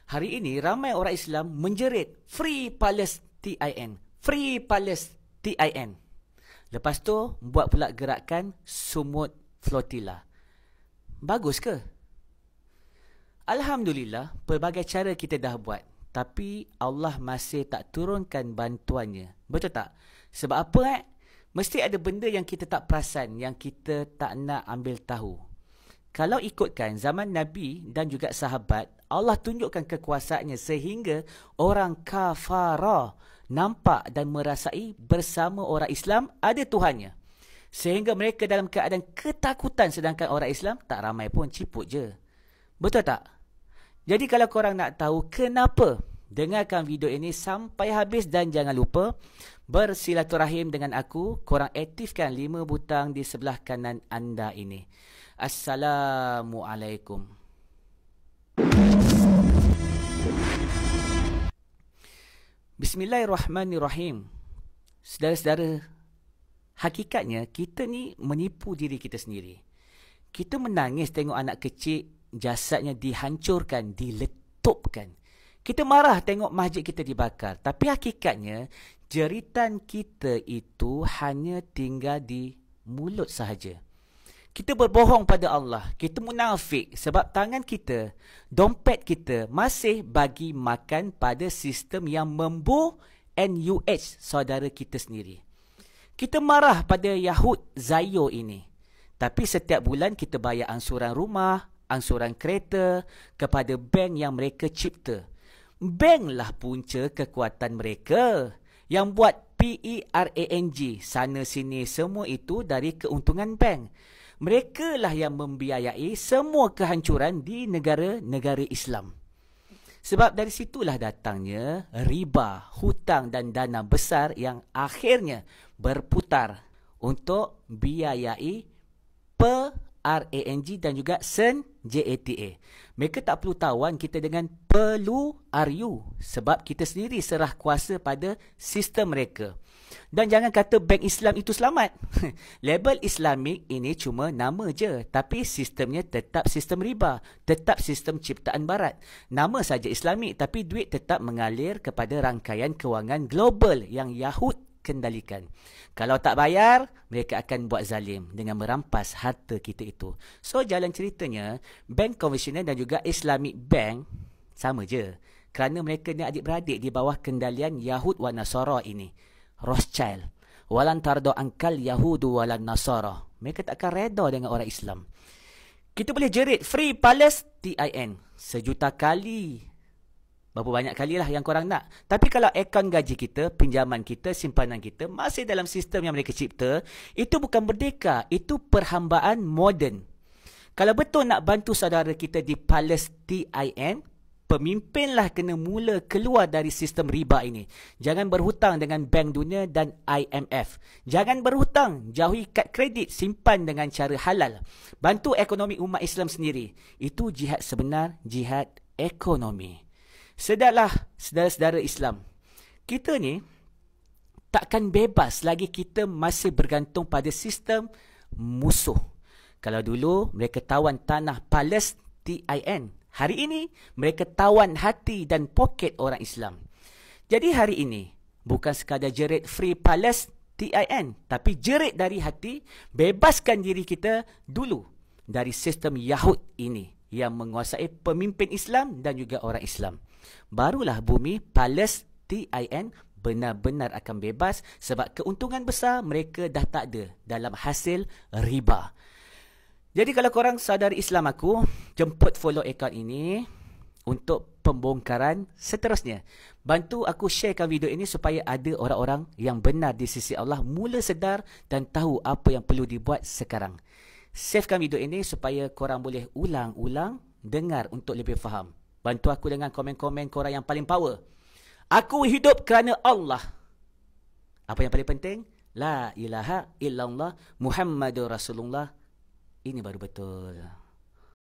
Hari ini ramai orang Islam menjerit Free Palestine, Free Palestine. Lepas tu buat pula gerakan Sumut Flotilla. Bagus ke? Alhamdulillah, pelbagai cara kita dah buat. Tapi Allah masih tak turunkan bantuannya. Betul tak? Sebab apa? Mesti ada benda yang kita tak perasan, yang kita tak nak ambil tahu. Kalau ikutkan zaman Nabi dan juga sahabat, Allah tunjukkan kekuasaannya sehingga orang kafara nampak dan merasai bersama orang Islam ada Tuhannya. Sehingga mereka dalam keadaan ketakutan, sedangkan orang Islam tak ramai pun, ciput je. Betul tak? Jadi kalau korang nak tahu kenapa, dengarkan video ini sampai habis dan jangan lupa bersilaturahim dengan aku. Korang aktifkan 5 butang di sebelah kanan anda ini. Assalamualaikum. Bismillahirrahmanirrahim. Saudara-saudara, hakikatnya kita ni menipu diri kita sendiri. Kita menangis tengok anak kecil jasadnya dihancurkan, diletupkan. Kita marah tengok masjid kita dibakar. Tapi hakikatnya jeritan kita itu hanya tinggal di mulut sahaja. Kita berbohong pada Allah. Kita munafik sebab tangan kita, dompet kita masih bagi makan pada sistem yang NUH saudara kita sendiri. Kita marah pada Yahud Zayo ini. Tapi setiap bulan kita bayar angsuran rumah, angsuran kereta kepada bank yang mereka cipta. Banklah punca kekuatan mereka. Yang buat PERANG sana sini semua itu dari keuntungan bank. Mereka lah yang membiayai semua kehancuran di negara-negara Islam. Sebab dari situlah datangnya riba, hutang dan dana besar yang akhirnya berputar untuk biayai PERANG dan juga JATA. Mereka tak perlu tawan kita dengan perlu RU sebab kita sendiri serah kuasa pada sistem mereka. Dan jangan kata bank Islam itu selamat. Label Islamik ini cuma nama je, tapi sistemnya tetap sistem riba, tetap sistem ciptaan barat. Nama saja Islamik tapi duit tetap mengalir kepada rangkaian kewangan global yang Yahud kendalikan. Kalau tak bayar, mereka akan buat zalim dengan merampas harta kita itu. So jalan ceritanya, bank konvensional dan juga Islamic Bank sama je. Kerana mereka ni adik-beradik di bawah kendalian Yahud wa Nasara ini. Rothschild. Walan tardo angkal Yahudu walan Nasara. Mereka tak akan reda dengan orang Islam. Kita boleh jerit Free Palestine sejuta kali. Berapa banyak kali lah yang korang nak. Tapi kalau akaun gaji kita, pinjaman kita, simpanan kita masih dalam sistem yang mereka cipta, itu bukan merdeka. Itu perhambaan moden. Kalau betul nak bantu saudara kita di Palestine, pemimpinlah kena mula keluar dari sistem riba ini. Jangan berhutang dengan Bank Dunia dan IMF. Jangan berhutang, jauhi kad kredit, simpan dengan cara halal. Bantu ekonomi umat Islam sendiri. Itu jihad sebenar, jihad ekonomi. Sedarlah saudara-saudara Islam, kita ni takkan bebas lagi kita masih bergantung pada sistem musuh. Kalau dulu mereka tawan tanah Palestine, hari ini mereka tawan hati dan poket orang Islam. Jadi hari ini bukan sekadar jerit Free Palestine, tapi jerit dari hati, bebaskan diri kita dulu dari sistem Yahud ini yang menguasai pemimpin Islam dan juga orang Islam. Barulah bumi Palestine benar-benar akan bebas sebab keuntungan besar mereka dah tak ada dalam hasil riba. Jadi kalau korang saudari Islam aku, jemput follow account ini untuk pembongkaran seterusnya. Bantu aku sharekan video ini supaya ada orang-orang yang benar di sisi Allah mula sedar dan tahu apa yang perlu dibuat sekarang. Savekan video ini supaya korang boleh ulang-ulang dengar untuk lebih faham. Bantu aku dengan komen-komen korang yang paling power. Aku hidup kerana Allah. Apa yang paling penting? La ilaha illallah Muhammadur Rasulullah. Ini baru betul.